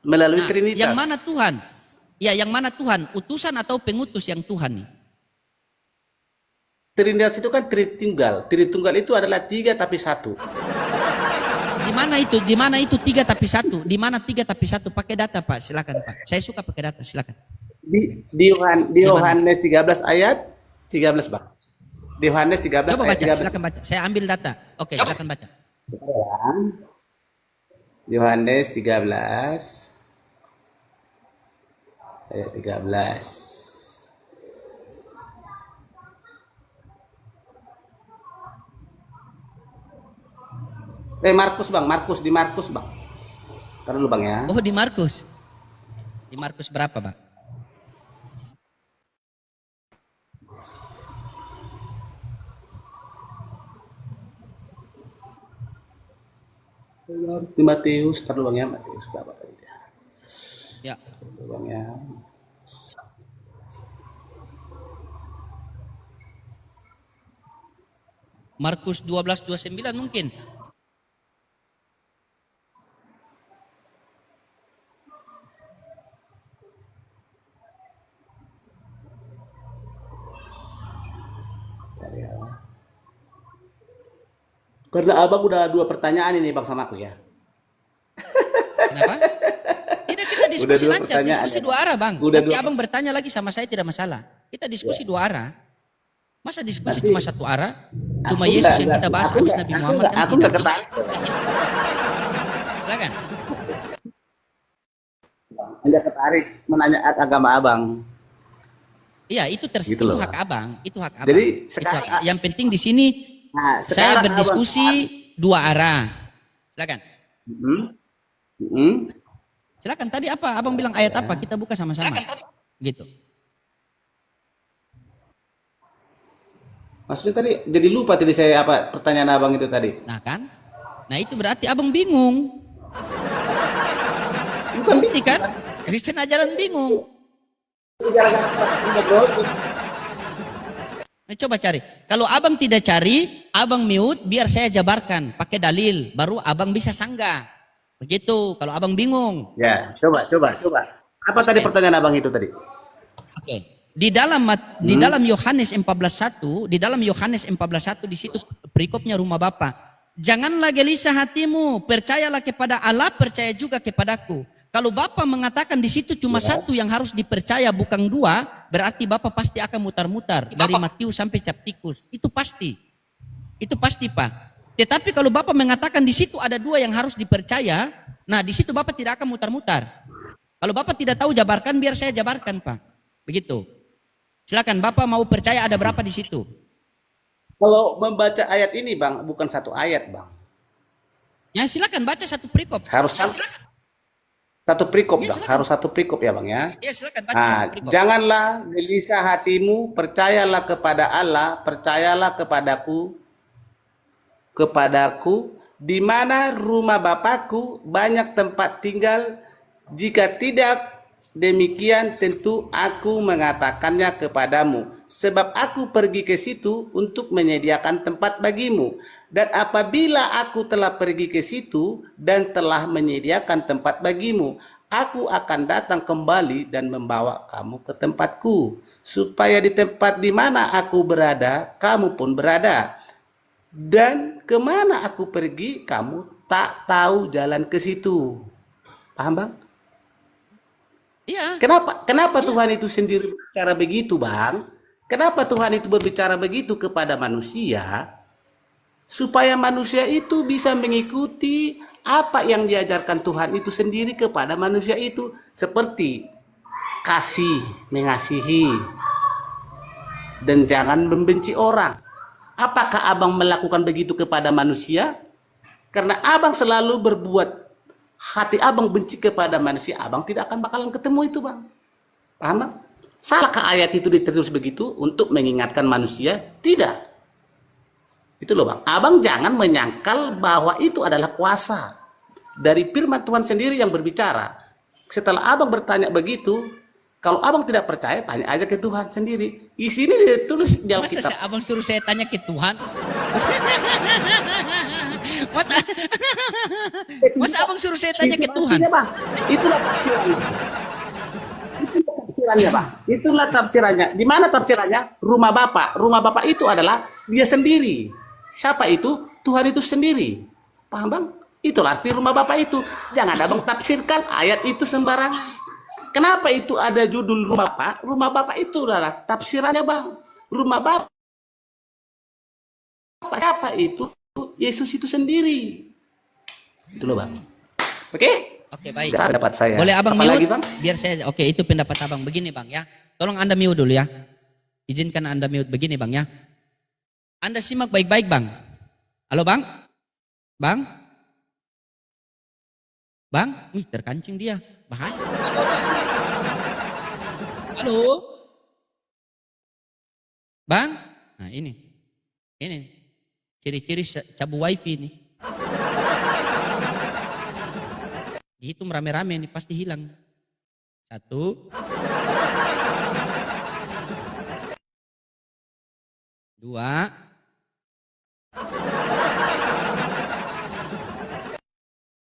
Melalui Nah, Trinitas. yang mana Tuhan? Ya, yang mana Tuhan? Utusan atau pengutus yang Tuhan nih? Trinitas itu kan Tritunggal. Tritunggal itu adalah 3 tapi 1. Di mana itu? Di mana itu 3 tapi 1? Di mana 3 tapi 1? Pakai data, Pak. Silakan, Pak. Saya suka pakai data, silakan. Di Yohanes 13 ayat 13, Bang. Di Yohanes 13 Coba ayat baca, 13. silakan baca. Saya ambil data. Oke, silakan baca. Yohanes 13 ayat 13. Markus, Bang. Di Markus, Bang. Taruh dulu, Bang, ya. Oh, di Markus. Di Markus berapa, Bang? Di Matius, taruh, Bang, ya. Matius berapa tadi dia? Ya. Taruh, Bang, ya. Markus 12:29 mungkin. Karena abang udah 2 pertanyaan ini, Bang, sama aku, ya. Kenapa? Tidak, kita diskusi lancar, diskusi 2 arah, Bang. Nanti abang bertanya lagi sama saya tidak masalah. Kita diskusi 2 arah. Masa diskusi cuma 1 arah? Cuma Yesus yang kita bahas habis Nabi Muhammad kan aku tidak. Enggak ketarik. Silakan. Enggak tertarik menanya agama abang. Iya, itu Gitu itu hak abang, itu hak abang. Jadi sekarang yang penting di sini saya berdiskusi 2 arah. Silakan. Silakan. Tadi apa? Abang bilang ayat apa? Kita buka sama-sama. Gitu. Maksudnya tadi jadi lupa tadi saya apa pertanyaan abang itu tadi. Nah kan? Nah itu berarti abang bingung. Bukti kan? Kristen ajaran bingung. Nah, coba cari. Kalau abang tidak cari, abang mute, biar saya jabarkan pakai dalil, baru abang bisa sanggah. Begitu. Kalau abang bingung. Ya, coba. Apa tadi pertanyaan abang itu tadi? Oke. Di dalam Yohanes 14:1, di dalam Yohanes 14:1 di situ perikopnya rumah Bapa. Janganlah gelisah hatimu, percayalah kepada Allah, percaya juga kepadaku. Kalau Bapak mengatakan di situ cuma 1 yang harus dipercaya, bukan 2, berarti Bapak pasti akan mutar-mutar dari Matius sampai Captikus. Itu pasti. Itu pasti, Pak. Tetapi kalau Bapak mengatakan di situ ada 2 yang harus dipercaya, nah di situ Bapak tidak akan mutar-mutar. Kalau Bapak tidak tahu, jabarkan, biar saya jabarkan, Pak. Begitu. Silakan, Bapak mau percaya ada berapa di situ? Kalau membaca ayat ini, Bang, bukan 1 ayat, Bang. Ya, silakan baca 1 perikop. Harus ya, 1 perikop, ya, Bang. Harus 1 perikop ya, Bang, ya. Ya, silakan baca 1 perikop. Janganlah gelisah hatimu, percayalah kepada Allah, percayalah kepadaku, di mana rumah Bapakku banyak tempat tinggal. Jika tidak demikian, tentu aku mengatakannya kepadamu, sebab aku pergi ke situ untuk menyediakan tempat bagimu. Dan apabila aku telah pergi ke situ dan telah menyediakan tempat bagimu, aku akan datang kembali dan membawa kamu ke tempatku, supaya di tempat di mana aku berada, kamu pun berada. Dan kemana aku pergi, kamu tak tahu jalan ke situ. Paham, Bang? Iya. Kenapa Tuhan itu sendiri berbicara begitu, Bang? Kenapa Tuhan itu berbicara begitu kepada manusia? Supaya manusia itu bisa mengikuti apa yang diajarkan Tuhan itu sendiri kepada manusia itu. Seperti kasih, mengasihi, dan jangan membenci orang. Apakah abang melakukan begitu kepada manusia? Karena abang selalu berbuat, hati abang benci kepada manusia, abang tidak akan bakalan ketemu itu, Bang. Paham, Bang? Salahkah ayat itu ditulis begitu untuk mengingatkan manusia? Tidak. Itu loh, Bang. Abang jangan menyangkal bahwa itu adalah kuasa dari firman Tuhan sendiri yang berbicara. Setelah abang bertanya begitu, kalau abang tidak percaya, tanya aja ke Tuhan sendiri. Di sini ditulis di Alkitab. Masa abang suruh saya tanya ke Tuhan? Masa abang suruh saya tanya ke Tuhan? artinya, Bang. Itulah tafsirannya. Tafsirannya, Bang. Itulah tafsirannya. Di mana tafsirannya? Rumah Bapak. Rumah Bapak itu adalah dia sendiri. Siapa itu? Tuhan itu sendiri. Paham, Bang? Itulah arti rumah Bapak itu. Jangan Abang tafsirkan ayat itu sembarangan. Kenapa itu ada judul rumah Bapak? Rumah Bapak itu adalah tafsirannya, Bang. Rumah Bapak siapa itu? Yesus itu sendiri. Itu loh, Bang. Oke? Oke, baik. Itu pendapat saya. Boleh abang Apa mute? lagi, Bang? Biar saya, oke, itu pendapat abang. Begini bang ya. Tolong Anda mute dulu ya. Izinkan Anda mute. Begini bang ya. Anda simak baik-baik bang. Halo bang? Bang? Bang? Wih, terkancing dia. Bahaya. Halo? Bang? Nah ini. Ini. Ciri-ciri cabu wifi nih. Dihitung rame-rame nih pasti hilang. 1, 2,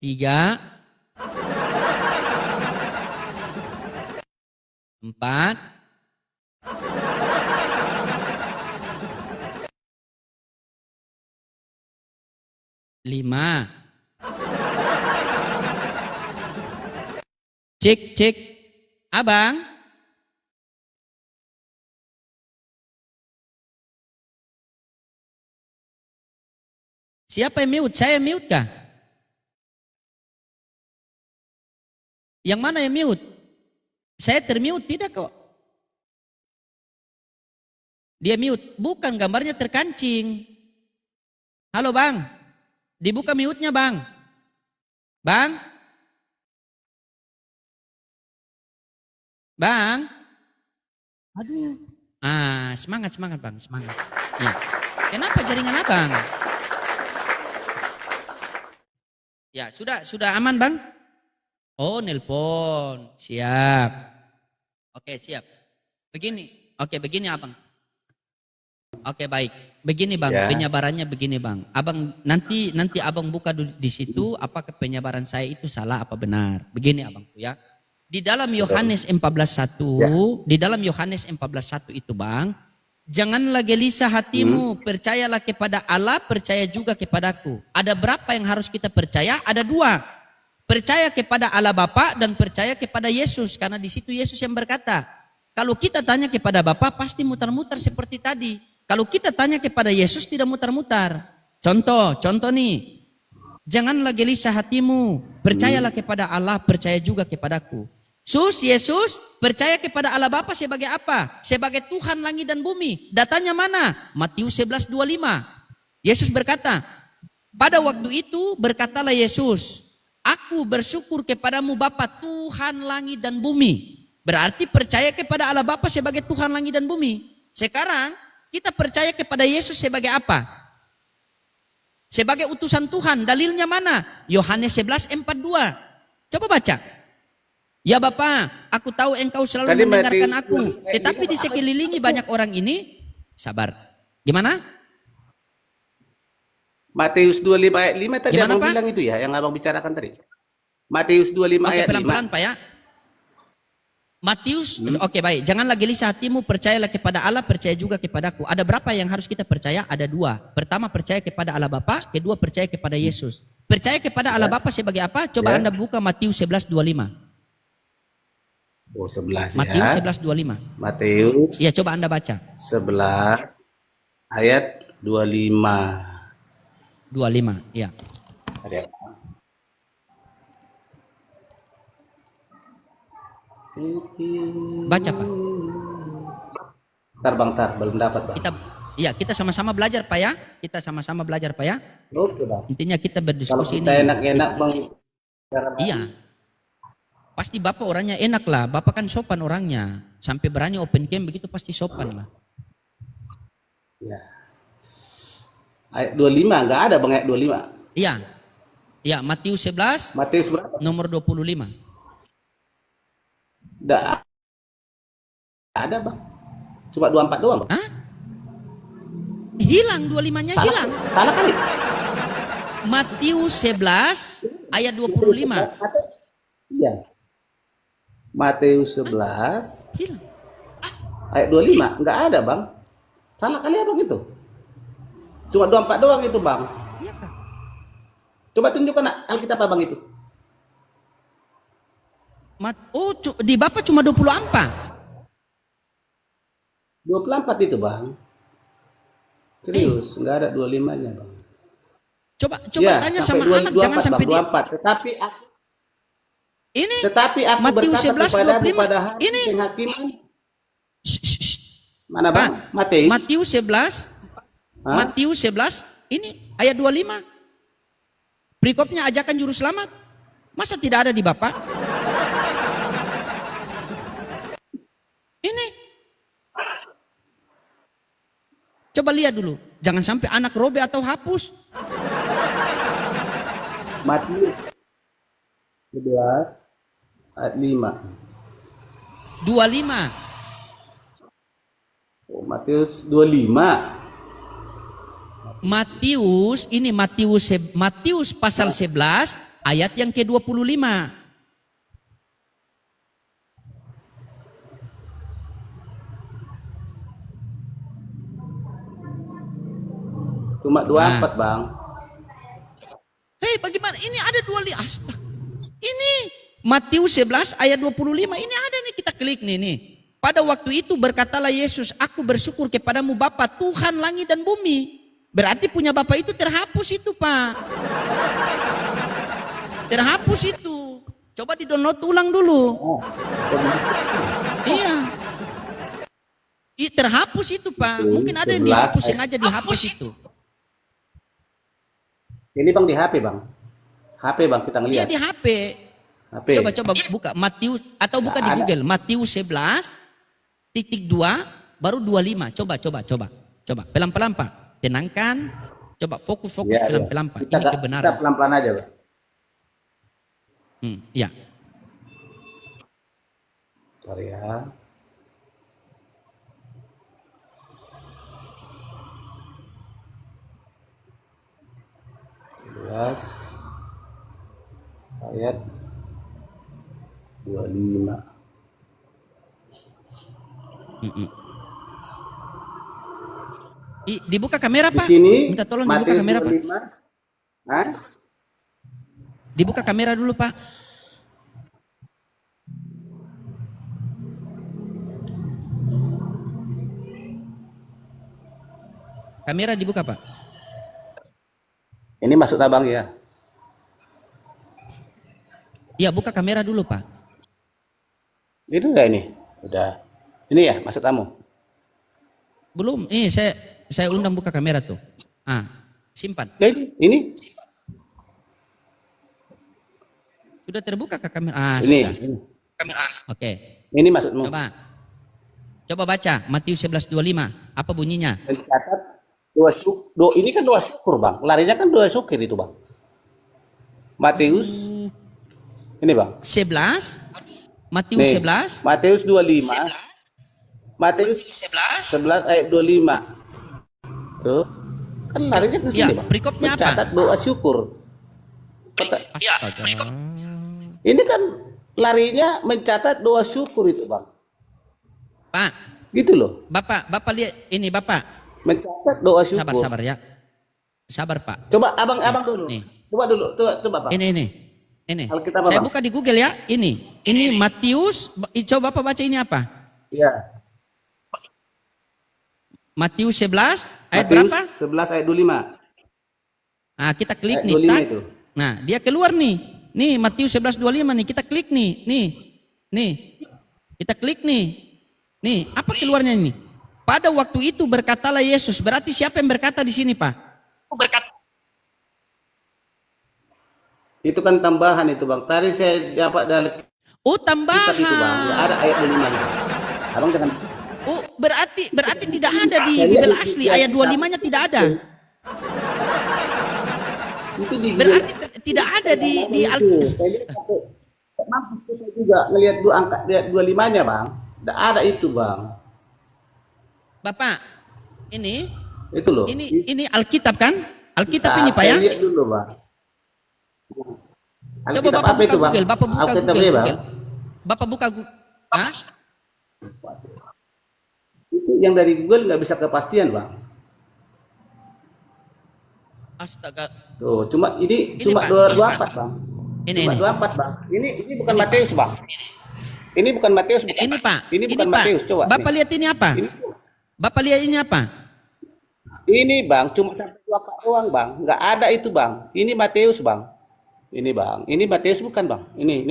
3, 4, 5. Cek, cek. Abang. Siapa yang mute? Saya mute kah? Yang mana yang mute? Saya termute tidak kok. Dia mute. Bukan, gambarnya terkancing. Halo bang. Dibuka mute-nya bang. Bang. Bang. Aduh. Semangat bang, semangat. Ya. Kenapa jaringan abang? Ya, sudah aman bang? Oh, nelpon. Siap. Oke, siap. Begini abang. Oke, baik. Begini bang, Ya. penyabarannya begini bang. Abang nanti abang buka di situ apakah penyabaran saya itu salah apa benar. Begini abang ya. Di dalam Yohanes 14:1, di dalam Yohanes 14:1 itu bang, janganlah gelisah hatimu, percayalah kepada Allah, percaya juga kepadaku. Ada berapa yang harus kita percaya? Ada 2. Percaya kepada Allah Bapa dan percaya kepada Yesus. Karena di situ Yesus yang berkata, kalau kita tanya kepada Bapa pasti mutar-mutar seperti tadi. Kalau kita tanya kepada Yesus tidak mutar-mutar. Contoh nih. Janganlah gelisah hatimu, percayalah kepada Allah, percaya juga kepadaku. Yesus percaya kepada Allah Bapa sebagai apa? Sebagai Tuhan langit dan bumi. Datanya mana? Matius 11:25. Yesus berkata, pada waktu itu berkatalah Yesus, aku bersyukur kepadamu Bapa Tuhan langit dan bumi. Berarti percaya kepada Allah Bapa sebagai Tuhan langit dan bumi. Sekarang kita percaya kepada Yesus sebagai apa? Sebagai utusan Tuhan. Dalilnya mana? Yohanes 11:42. Coba baca. Ya Bapa, aku tahu engkau selalu mendengarkan aku. Tetapi di sekelilingi banyak orang ini. Sabar. Gimana? Matius 25 ayat 5 tadi Gimana, abang Pak? bilang itu ya, yang abang bicarakan tadi. Matius 25 Oke, ayat 5. pelan-pelan Pak ya. Matius, oke baik. Janganlah gelisah hatimu, percayalah kepada Allah, percaya juga kepadaku. Ada berapa yang harus kita percaya? Ada 2. Pertama, percaya kepada Allah Bapa. Kedua, percaya kepada Yesus. Percaya kepada Allah Bapa sebagai apa? Coba Anda buka Matius 11:25. Oh, 11 Matius ya. 11:25. Matius Ya, coba Anda baca. 11 ayat 25. 25, ya. Ada. Baca Pak. Tar, belum dapat bang. Kita sama-sama belajar Pak ya. Kita sama-sama belajar Pak ya. Oke bang. Intinya kita Kalau berdiskusi kita ini. enak-enak bang. Iya. Pasti Bapak orangnya enak lah. Bapak kan sopan orangnya. Sampai berani open cam begitu pasti sopan lah. Ya. Ayat 25 nggak ada bang ayat 25. Iya. Ya, Matius 11 Matius berapa? nomor 25. Nggak ada bang. Cuma 24 doang bang. Hah? Hilang 25-nya hilang. Salah kali. Matius 11 ayat 25. Iya. Matius 11 Hilang. ayat 25. Enggak ada, Bang. Salah kali Abang itu. Cuma 24 doang itu, Bang. Iya kah? Coba tunjukkan Alkitab Abang itu. Di Bapak cuma 24. 24 itu, Bang. Serius, enggak ada 25-nya, Bang. Coba Ya, tanya sampai sama anak, 24, jangan sampai Bang, dia. 24. Ini Tetapi aku Matius berkata 11, kepadamu 25. pada hari Ini. penghakiman. Shh, shh, shh. Mana, Pak, Bang? Matius. Matius 11. Hah? Matius 11 ini ayat 25. Perikopnya ajakan juru selamat. Masa tidak ada di Bapak? Ini. Coba lihat dulu. Jangan sampai anak robe atau hapus. Matius 11 ayat 5. 25. Oh, Matius 25. Matius pasal 11 ayat yang ke-25. Cuma 24, Bang. Hei, bagaimana? Ini ada 25. Astaga. Ini Matius 11 ayat 25. Ini ada nih, kita klik nih. Pada waktu itu berkatalah Yesus, aku bersyukur kepadamu Bapa Tuhan langit dan bumi. Berarti punya Bapak itu terhapus itu, Pak. Terhapus itu. Coba di-download ulang dulu. Iya. Terhapus itu, Pak. Mungkin ada yang dihapus, sengaja dihapus itu. Ini, Bang, di HP, Bang. HP, Bang, kita Iya ngelihat. di HP. HP. Coba buka Matius atau buka di Google. Matius 11:2 baru 25. Coba. Pelan-pelan, Pak. Tenangkan. Coba fokus Ya, pelan-pelan, Pak. Kita, Ini kebenaran. kita pelan-pelan aja, Bang. Ya. Sorry ya. Ayat 25. Dibuka kamera, Di Pak. sini Minta tolong dibuka Matius kamera, Pak. 25. Hah? Dibuka kamera dulu, Pak. Kamera dibuka, Pak. Ini maksud Abang ya? Iya, buka kamera dulu, Pak. Itu udah ini? Udah. Ini ya maksud kamu? Belum. Ini saya undang buka kamera tuh. Simpan. Ya, ini? Sudah terbuka ke kamera? Ini. Sudah. Ini. Kamera. Oke. Ini maksudmu? Coba baca Matius 11:25. Apa bunyinya? Mencatat ini kan doa syukur, Bang. Larinya kan doa syukur itu, Bang. Matius. Ini, Bang. 11. Matius 11. Matius 25. Matius 11 ayat 25. Tuh. Kan larinya ke sini, Ya, Bang. perikopnya apa? Mencatat doa syukur. Astaga. Ini kan larinya mencatat doa syukur itu, Bang. Pak, Gitu loh. Bapak lihat ini, Bapak. Mencatat doa syukur. Sabar ya. Sabar, Pak. Coba abang dulu. Nih. Coba, Pak. Ini. Alkitab, Saya Bang. buka di Google ya. Ini Matius. Coba Bapak baca ini apa? Iya. Matius 11 ayat Matius berapa? 11 ayat 25. Nah, kita klik Ayat nih. 25 Tak. itu. Nah, dia keluar nih. Nih, Matius 11:25 nih. Kita klik nih. Nih. Kita klik nih. Nih, apa keluarnya ini? Pada waktu itu berkatalah Yesus. Berarti siapa yang berkata di sini, Pak? Itu kan tambahan itu, Bang. Tadi saya dapat dari Oh, kitab tambahan. itu, Bang. Nggak ada ayat 25 nya. Abang jangan. Oh, berarti tidak ada di Bible asli. Ayat 25-nya tidak ada. Itu di Berarti tidak ada di Saya lihat mampus kita juga ngelihat dua angka 25-nya, Bang. Nggak ada itu, Bang. Bapak, ini Itu loh. ini Alkitab kan? Alkitab Nah, ini, Pak ya? Saya lihat dulu, Bang. Coba Alkitab Bapak apa buka itu, Bang? Google, Bapak buka Alkitab Google, dia, Bang. Google. Bapak buka Google. Hah? Itu yang dari Google nggak bisa kepastian, Bang. Astaga. Tuh, cuma ini Ini, cuma Pak, 224, Bang. Ini, Cuma ini. 24, Bang. Ini bukan Matius, Bang. Ini bukan Matius, bukan. Ini, Pak. Ini bukan Pak. Matius, coba. Bapak nih. lihat ini apa? Ini, Bapak lihat ini apa? ini, Bang, cuma sampai 24 doang, Bang. Nggak ada itu, Bang. Ini Matius, Bang. Ini, Bang. Ini Matius bukan, Bang. Ini.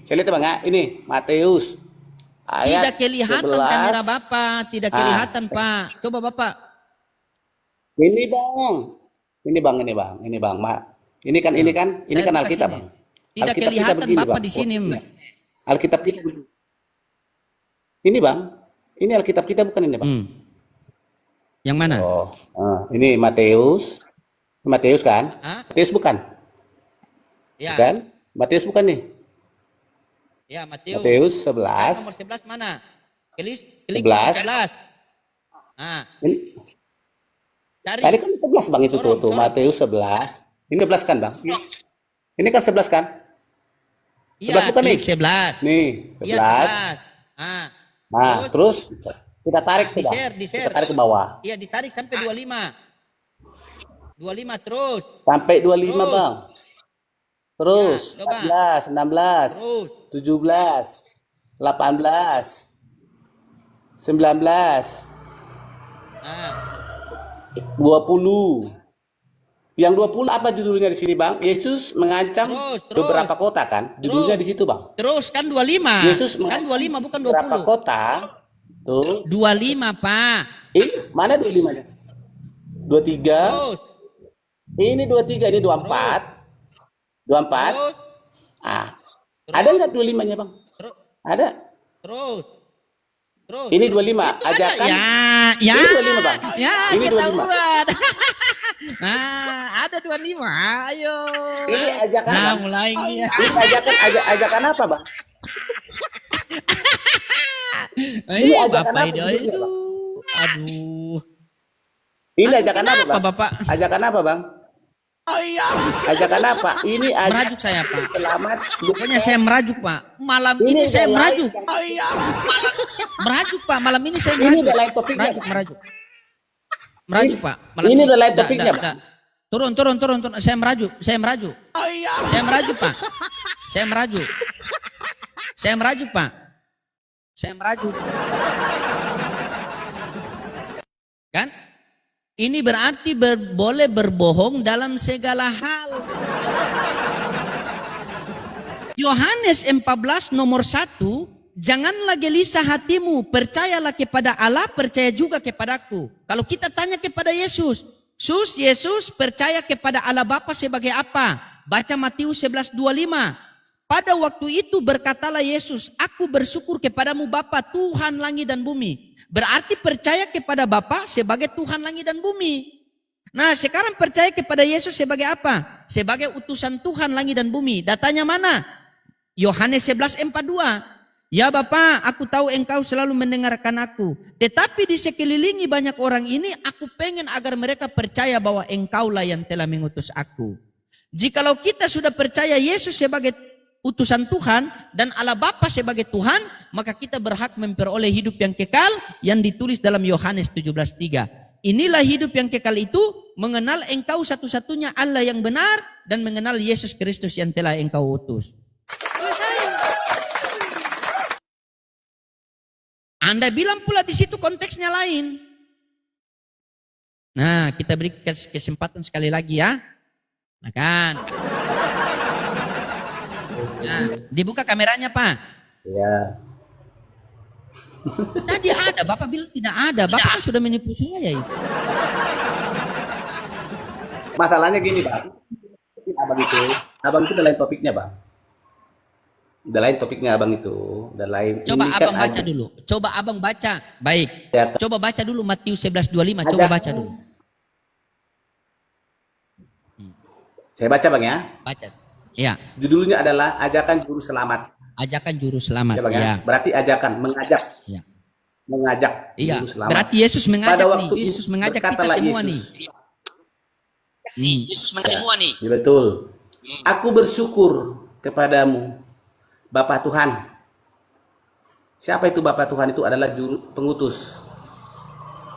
Saya lihat, Bang, ya. Ini Matius. Ayat Tidak kelihatan 11. kamera Bapak, tidak kelihatan, Pak. Coba Bapak. Ini, Bang. Ini, Bang. Ini kan Saya buka Alkitab, sini. Bang. Tidak Alkitab kita kelihatan begini, Bapak Bang. di sini. Alkitab kita begini. Ini, Bang. Ini Alkitab kita bukan ini, Bang. Yang mana? Oh, ini Matius. Matius kan? Hah? Matius bukan? Ya. Bukan? Matius bukan nih? Ya, Matius. Matius Nah, 11. nomor 11 mana? Klik 11. 11. Nah, Ini, cari. tadi kan 11, Bang, itu Sorot, tuh. sorot. Matius 11. Ini 11 kan, Bang? Ini kan 11 kan? Iya, 11 bukan nih? klik 11. Nih, Iya, 11. 11. Ah. Nah, terus kita tarik tuh, Bang. Di-share. Kita tarik ke bawah. Iya, ditarik sampai 25. 25 terus. Sampai 25, Terus. Bang. Terus, Ya, coba. 14, 16, Terus. 17, 18, 19, Nah, 20. Yang 20 apa judulnya di sini, Bang? Yesus mengancam Terus. beberapa kota kan? Judulnya di situ, Bang. terus kan 25. Yesus Kan 25 bukan beberapa 20. kota. Tuh. 25, Pak. Ini mana 25-nya? 23. Terus. Ini 23, ini 24. 24. Terus. Ah. Ada nggak 25-nya, Bang? Terus. Ada. Terus. Ini 25. Itu ada. Ajakan. Ya. Ini 25, Bang. Ya, Ini 25. ketahuan. Nah, ada 25. Ayo. Ini ajakan. Nah, Bang. mulai nih ya. Ini ajakan apa, Bang? Ini ajakan Bapak apa ini. judulnya, Bang? Aduh. Ini Aduh, ajakan apa, kenapa, Bang? Bapak? Ajakan apa, Bang? Ajakan apa? Ini Merajuk saya, Pak. selamat. Pokoknya saya merajuk, Pak. Malam ini saya merajuk. Merajuk, Pak. Malam ini saya Ini merajuk. udah lain topiknya. Merajuk. Merajuk, Pak. Malam Ini udah lain topiknya, Da. Pak. Turun. Saya merajuk. Saya merajuk, Pak. Saya merajuk, Pak. Saya merajuk. Kan? Ini berarti boleh berbohong dalam segala hal. Yohanes 14 nomor 1, janganlah gelisah hatimu, percayalah kepada Allah, percaya juga kepadaku. Kalau kita tanya kepada Yesus, Yesus percaya kepada Allah Bapa sebagai apa? Baca Matius 11:25. Pada waktu itu berkatalah Yesus, aku bersyukur kepadamu Bapa, Tuhan langit dan bumi. Berarti percaya kepada Bapa sebagai Tuhan langit dan bumi. Nah, sekarang percaya kepada Yesus sebagai apa? Sebagai utusan Tuhan langit dan bumi. Datanya mana? Yohanes 11:42. Ya Bapa, aku tahu engkau selalu mendengarkan aku. Tetapi di sekelilingi banyak orang ini, aku pengen agar mereka percaya bahwa engkaulah yang telah mengutus aku. Jikalau kita sudah percaya Yesus sebagai utusan Tuhan dan Allah Bapa sebagai Tuhan, maka kita berhak memperoleh hidup yang kekal yang ditulis dalam Yohanes 17:3. Inilah hidup yang kekal itu, mengenal engkau satu-satunya Allah yang benar dan mengenal Yesus Kristus yang telah engkau utus. Selesai. Anda bilang pula di situ konteksnya lain. Nah, kita beri kesempatan sekali lagi ya. Nah kan. Nah, dibuka kameranya, Pak. Ya. Tadi ada, Bapak bilang tidak ada. Bapak kan sudah menipu saya itu. Masalahnya gini, Bang. Abang itu udah lain topiknya, Bang. Udah lain topiknya abang itu. Udah lain. Coba Ini kan abang baca dulu. Coba abang baca. Baik. Ya, Coba baca dulu Matius 11:25. Coba baca dulu. Saya baca, Bang, ya. Baca. Ya. Judulnya adalah Ajakan Juru Selamat. Ajakan juru selamat. Ya, Bang, ya. Ya. Berarti ajakan, mengajak. Ya. Mengajak Iya. Juru Selamat. Berarti Yesus mengajak Pada nih. waktu itu Yesus mengajak kita berkatalah semua Yesus. nih. Nih. Yesus mengajak semua nih. Ya, betul. Aku bersyukur kepadamu, Bapa Tuhan. Siapa itu Bapa Tuhan? Itu adalah juru pengutus.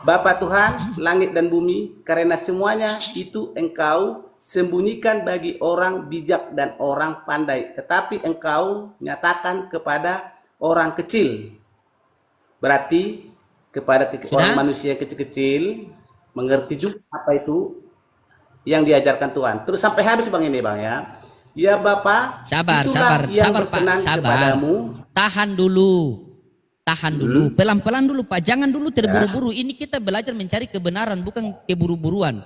Bapa Tuhan, langit dan bumi, karena semuanya itu Engkau sembunyikan bagi orang bijak dan orang pandai, tetapi Engkau nyatakan kepada orang kecil. Berarti kepada orang manusia kecil-kecil mengerti juga apa itu yang diajarkan Tuhan. Terus sampai habis Bang ini Bang ya. Ya Bapak, sabar Pak, sabar. Kepadamu. Tahan dulu, pelan-pelan dulu Pak, jangan dulu terburu-buru. Ini kita belajar mencari kebenaran, bukan keburu-buruan.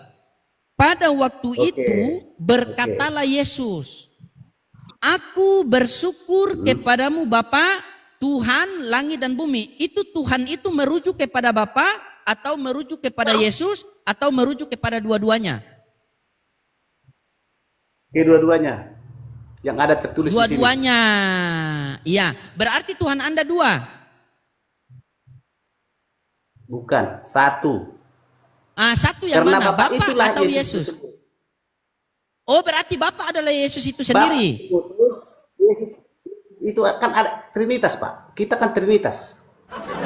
Pada waktu itu berkatalah Yesus, aku bersyukur kepadamu Bapa, Tuhan langit dan bumi. Itu Tuhan itu merujuk kepada Bapa atau merujuk kepada Yesus atau merujuk kepada dua-duanya? Kedua-duanya. Yang ada tertulis di sini. Dua-duanya. Iya, berarti Tuhan Anda dua. Bukan, satu. Satu yang Karena mana? Bapa atau Yesus? Oh, berarti Bapa adalah Yesus itu sendiri. Itu kan ada Trinitas, Pak. Kita kan Trinitas.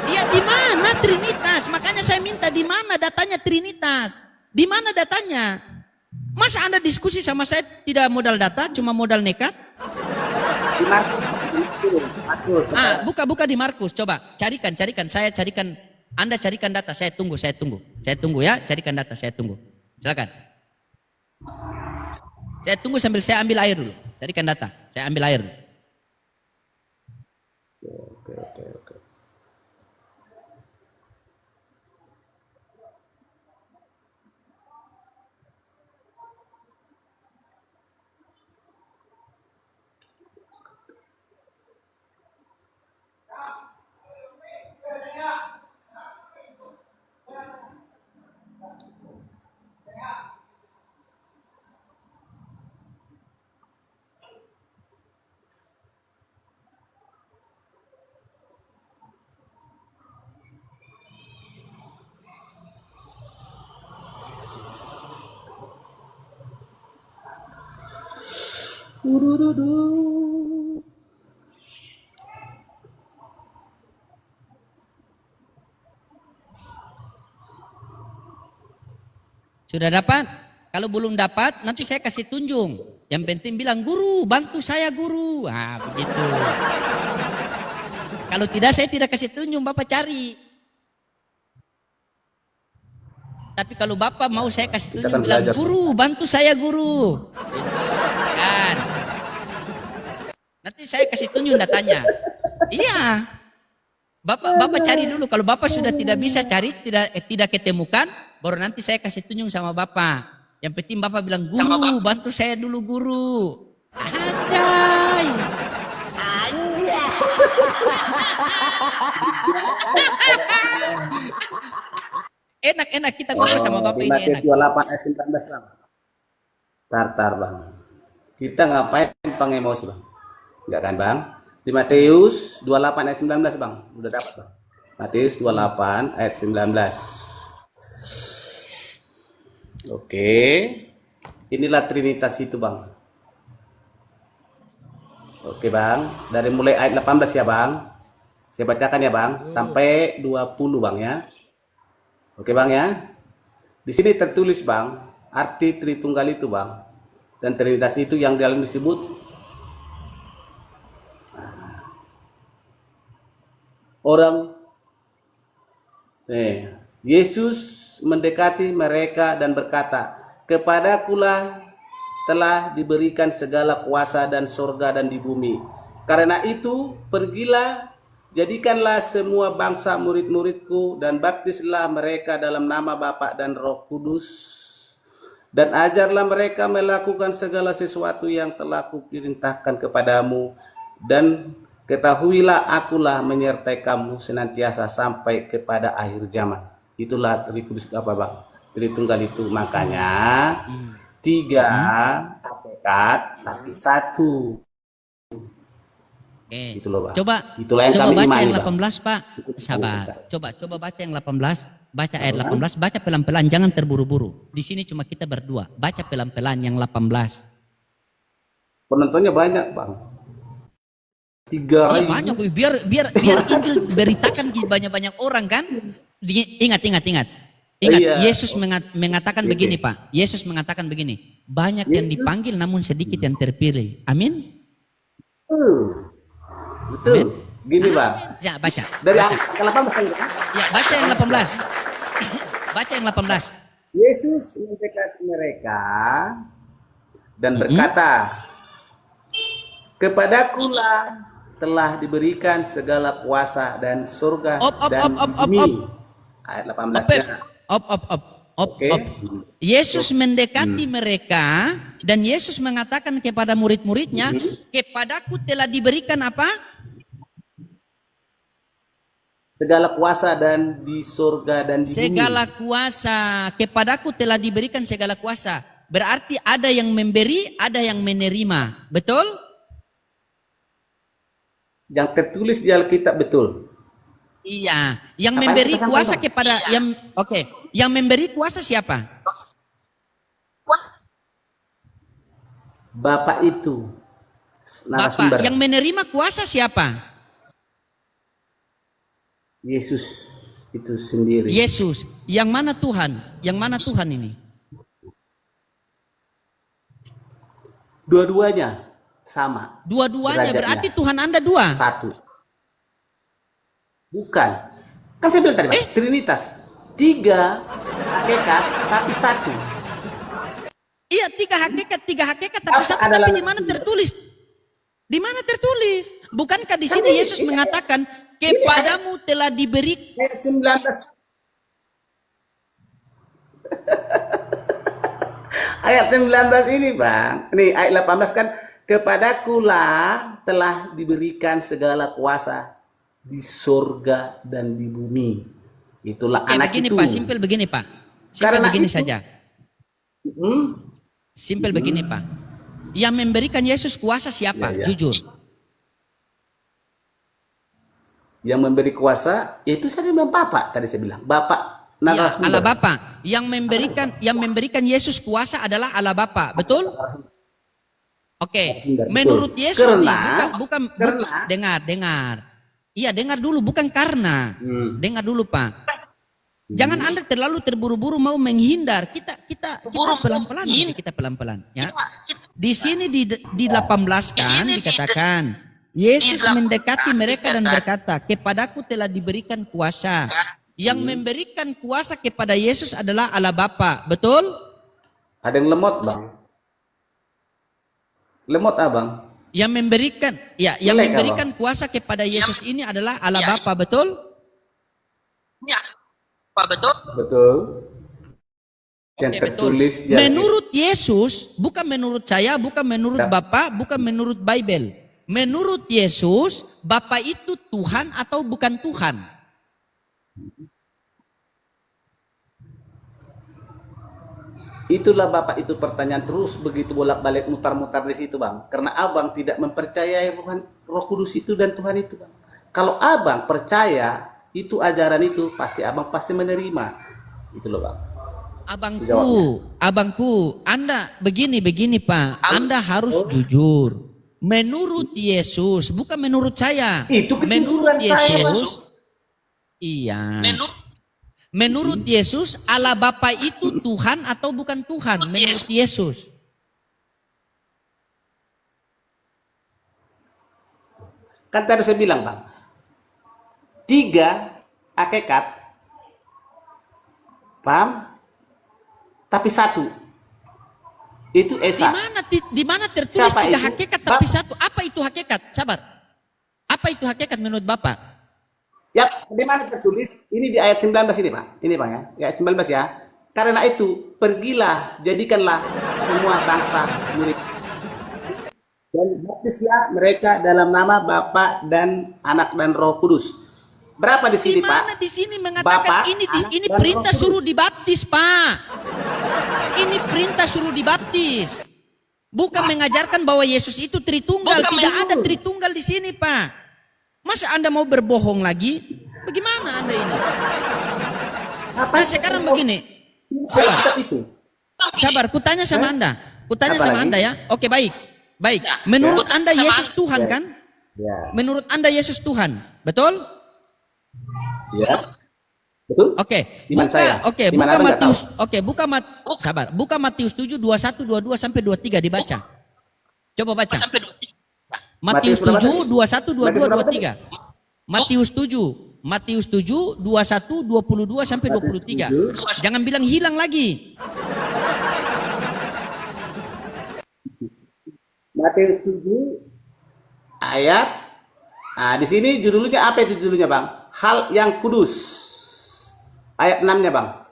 Iya, di mana Trinitas? Makanya saya minta di mana datanya Trinitas? Di mana datanya? Masa Anda diskusi sama saya tidak modal data, cuma modal nekat? Di Markus. Buka di Markus. Coba carikan. Saya carikan. Anda carikan data. Saya tunggu. Saya tunggu ya. Carikan data. Saya tunggu. Silakan. Saya tunggu sambil saya ambil air dulu. Carikan data. Saya ambil air dulu. Oke. Sudah dapat? Kalau belum dapat, nanti saya kasih tunjuk. Yang penting bilang, guru, bantu saya guru. Begitu. Kalau tidak, saya tidak kasih tunjuk, Bapak cari. Tapi kalau Bapak mau saya kasih tunjuk, bilang, guru, bantu saya guru. Gitu. Kan? Nanti saya kasih tunjuk datanya. Iya. Bapak cari dulu. Kalau Bapak sudah tidak bisa cari, tidak ketemukan, baru nanti saya kasih tunjuk sama Bapak. Yang penting Bapak bilang, guru, bantu saya dulu guru. Anjay. Enak kita ngobrol sama Bapak ini enak. 28 ayat 19 Bang. Tar Bang. Kita ngapain pengemosi Bang? Enggak kan Bang? Di Matius 28 ayat 19 Bang. Udah dapat Bang. Matius 28 ayat 19. Oke. Inilah Trinitas itu Bang. Oke Bang. Dari mulai ayat 18 ya Bang. Saya bacakan ya Bang. Sampai 20 Bang ya. Oke Bang ya. Di sini tertulis Bang. Arti Tritunggal itu Bang. Dan Trinitas itu yang dalam disebut orang Yesus mendekati mereka dan berkata, kepadakulah telah diberikan segala kuasa dan surga dan di bumi. Karena itu pergilah, jadikanlah semua bangsa murid-muridku dan baptislah mereka dalam nama Bapa dan Roh Kudus. Dan ajarlah mereka melakukan segala sesuatu yang telah kuperintahkan kepadamu. Dan ketahuilah akulah menyertai kamu senantiasa sampai kepada akhir zaman. Itulah Tritunggal apa Bang? Tritunggal itu makanya tiga hakikat tapi satu. Gitu loh, Bang. Coba baca yang 18 Pak. Sabar. Coba baca yang 18. Baca ayat 18. Baca pelan-pelan, jangan terburu-buru. Di sini cuma kita berdua. Baca pelan-pelan yang 18. Penontonnya banyak, Bang. 3 Iya ribu. banyak, biar biar biar Injil beritakan ke banyak-banyak orang kan. Ingat. Ingat, Iya. Yesus mengatakan Oke. begini Pak. Yesus mengatakan begini. Banyak yang Yesus. dipanggil namun sedikit yang terpilih. Amin. Betul. Amin. Gini, Bang. Ya baca. Dari Baca. angka 18 kan? Ya baca yang 18. Baca yang 18. Yesus mendekati mereka dan berkata, "Kepadakulah telah diberikan segala kuasa dan surga dan bumi." Ayat 18-nya. Op. Oke. Yesus mendekati mereka dan Yesus mengatakan kepada murid-muridnya, kepadaku telah diberikan apa? Segala kuasa dan di surga dan di bumi. Segala kuasa. Kepadaku telah diberikan segala kuasa. Berarti ada yang memberi, ada yang menerima. Betul? Yang tertulis di Alkitab betul. Iya. Yang Apa yang memberi kita kuasa sampaikan? kepada yang Yang memberi kuasa siapa? Bapak itu narasumber. Bapak. Yang menerima kuasa siapa? Yesus itu sendiri. Yesus. Yang mana Tuhan? Yang mana Tuhan ini? Dua-duanya sama. Dua-duanya Derajatnya. berarti Tuhan Anda dua. Satu. Bukan. Kan saya bilang tadi, Pak, Trinitas. 3 hakikat tapi satu. Iya, tiga hakikat tapi satu. Tapi di mana tertulis? Di mana tertulis? Bukankah di sini Yesus mengatakan kepadamu telah diberi Ayat 19. Ayat 19 ini, Bang. Nih, ayat 18 kan, kepadakulah telah diberikan segala kuasa di surga dan di bumi. Itulah anak begini itu. Pak, simpel begini Pak. Simpel Karena begini itu- saja. Simpel begini Pak. Yang memberikan Yesus kuasa siapa? Ya. Jujur. Yang memberi kuasa, itu saya bilang Bapak, tadi saya bilang. Bapak Ya, narasumber. Allah Bapa. Yang memberikan Yesus kuasa adalah Allah Bapa, betul? Oke, Betul. menurut Yesus nih, Karena- bukan karena- dengar. Iya, dengar dulu, bukan karena. Dengar dulu, Pak. Jangan Anda terlalu terburu-buru mau menghindar. Kita pelan-pelan, kita pelan-pelan, ya. Di sini di 18 kan dikatakan, Yesus mendekati mereka dan berkata, kepadaku telah diberikan kuasa. Yang memberikan kuasa kepada Yesus adalah Allah Bapa, betul? Ada yang lemot, Bang. Lemot, Abang. Yang memberikan, yang Jelek, memberikan kuasa kepada Yesus ini adalah Allah Bapa, betul? Ya, Pak, betul? Betul. Yang Oke, tertulis betul. Menurut Yesus, bukan menurut saya, bukan menurut Ya. Bapak, bukan menurut Bible. Menurut Yesus, Bapak itu Tuhan atau bukan Tuhan? Itulah Bapak, itu pertanyaan terus begitu bolak-balik mutar-mutar di situ, Bang. Karena Abang tidak mempercayai Roh Kudus itu dan Tuhan itu, Bang. Kalau Abang percaya itu ajaran itu, pasti Abang pasti menerima. Itu loh, Bang. Abangku, Anda begini Pak. Anda harus jujur. Menurut Yesus, bukan menurut saya. Itu menurut kejujuran saya, Yesus. Iya. Menurut Yesus, Allah Bapa itu Tuhan atau bukan Tuhan? Menurut Yesus. Kan tadi saya bilang, Bang. 3 hakikat. Paham? Tapi 1. Itu Esa. Di mana tertulis Siapa 3 itu? hakikat tapi 1? Apa itu hakikat? Sabar. Apa itu hakikat menurut Bapak? Ya, di mana tertulis? Ini di ayat 19 ini, Pak. Ini, Pak, ya. Ayat 19 ya. Karena itu, pergilah, jadikanlah semua bangsa murid. Dan baptislah mereka dalam nama Bapa dan Anak dan Roh Kudus. Berapa di sini, Di mana Pak? di sini mengatakan Bapak, ini Anak, dan perintah Roh Kudus. suruh dibaptis, Pak. Ini perintah suruh dibaptis. Bukan mengajarkan bahwa Yesus itu Tritunggal. Tidak ada Tritunggal di sini, Pak. Masa Anda mau berbohong lagi? Bagaimana Anda ini? Apa Nah, sekarang begini. Sabar. Itu. Sabar, kutanya sama Anda. Kutanya Apa sama lagi? Anda ya. Oke, baik. Baik, menurut Anda Yesus Tuhan Ya. kan? Ya. Menurut Anda Yesus Tuhan, betul? Ya. Betul? Oke, Iman saya. oke, Iman buka Abang nggak tahu. Matius, oke, sabar, buka Matius 7, 21, 22 sampai 23 dibaca. Coba baca. Matius berapa 7, tadi? 21, 22, Matius berapa tadi? 23. Matius 7, Matius 7, 21, 22 sampai 23. Jangan bilang hilang lagi. Matius 7 ayat. Nah, di sini judulnya apa itu judulnya, Bang? Hal yang kudus. Ayat 6-nya, Bang.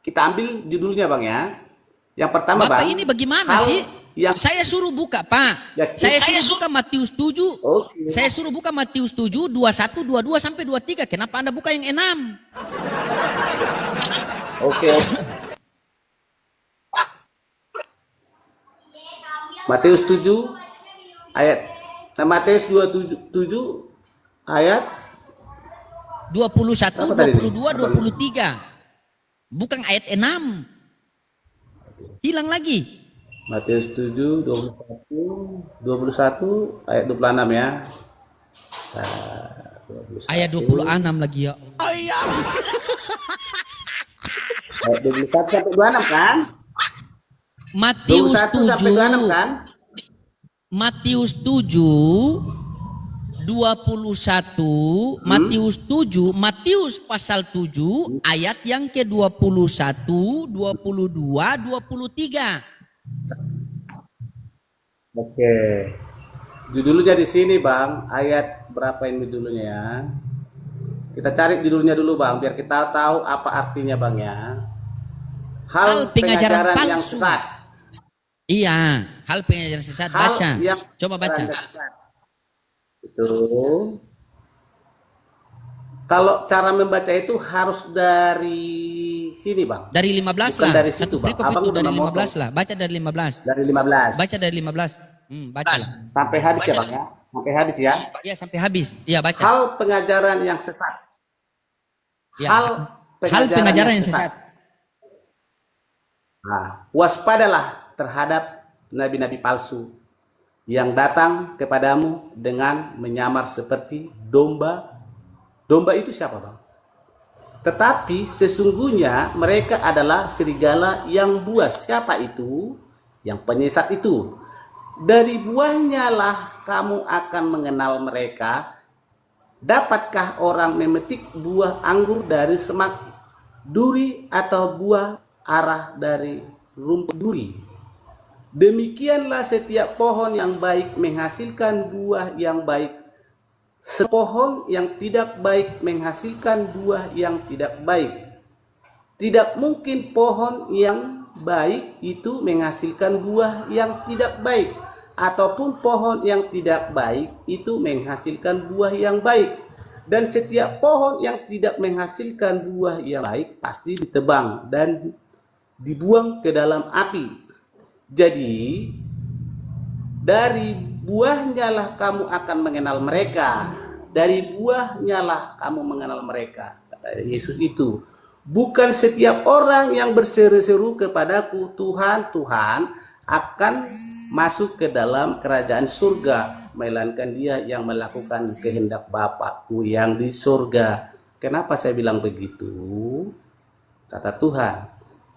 Kita ambil judulnya, Bang ya. Yang pertama, Bapak Bang. ini bagaimana sih? Saya suruh buka, Pak. Ya, Saya suruh buka Matius 7. Oke. Saya suruh buka Matius 7, 21, 22 sampai 23. Kenapa Anda buka yang 6? Oke. Matius 7 ayat. Nah, Matius 27 ayat 21, Apa tadi 22, ini? 23. Bukan ayat 6. Hilang lagi. Matius 7 21 ayat 26 ya. Nah, 21. Ayat 26 lagi ya. Ayat 21 sampai 26 kan? Matius 21 sampai 26 7. kan? Matius 7 21, Matius 7, Matius pasal 7 ayat yang ke-21, 22, 23. Oke. Judulnya di sini, Bang. Ayat berapa ini judulnya ya? Kita cari judulnya dulu, Bang, biar kita tahu apa artinya, Bang ya. Hal pengajaran yang palsu. sesat. Iya, hal pengajaran sesat. Baca. Coba baca. Itu. Kalau cara membaca itu harus dari sini, Bang. Dari 15 Bukan lah. dari situ, Satu Bang. perikop Abang itu dari udah 15 lah. Baca dari 15. Dari 15. Baca dari 15. Baca lah. Sampai habis ya, Bang ya. Sampai habis ya. Iya, sampai habis. Iya, baca. Hal pengajaran yang sesat. Ya. Hal pengajaran yang sesat. Nah, waspadalah terhadap nabi-nabi palsu yang datang kepadamu dengan menyamar seperti domba. Domba itu siapa, Bang? Tetapi sesungguhnya mereka adalah serigala yang buas. Siapa itu? Yang penyesat itu. Dari buahnya lah kamu akan mengenal mereka. Dapatkah orang memetik buah anggur dari semak duri atau buah arah dari rumput duri? Demikianlah setiap pohon yang baik menghasilkan buah yang baik. Sepohon yang tidak baik menghasilkan buah yang tidak baik. Tidak mungkin pohon yang baik itu menghasilkan buah yang tidak baik, ataupun pohon yang tidak baik itu menghasilkan buah yang baik. Dan setiap pohon yang tidak menghasilkan buah yang baik pasti ditebang dan dibuang ke dalam api. Jadi dari buahnya lah kamu akan mengenal mereka. Dari buahnya lah kamu mengenal mereka, kata Yesus itu. Bukan setiap orang yang berseru-seru kepadaku Tuhan, Tuhan akan masuk ke dalam kerajaan surga, melainkan dia yang melakukan kehendak Bapakku yang di surga. Kenapa saya bilang begitu? Kata Tuhan,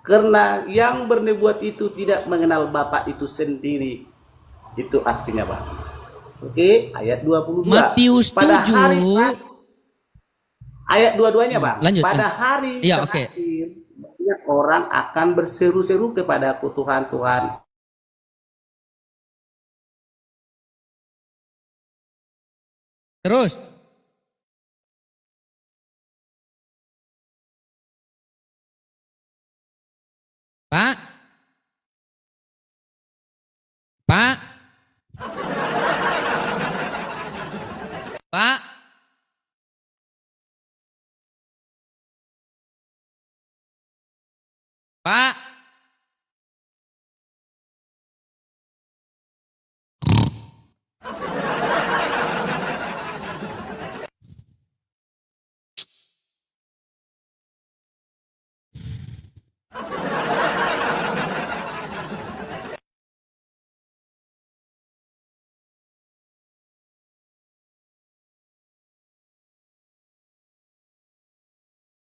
karena yang bernubuat itu tidak mengenal Bapa itu sendiri. Itu artinya, Bang. Oke, ayat 22. Matius 7. Pada hari ayat 22-nya, Bang. Lanjut. Pada hari ya, terakhir, banyak orang akan berseru-seru kepadaku Tuhan, Tuhan. Terus. Pak. Pak. Pak.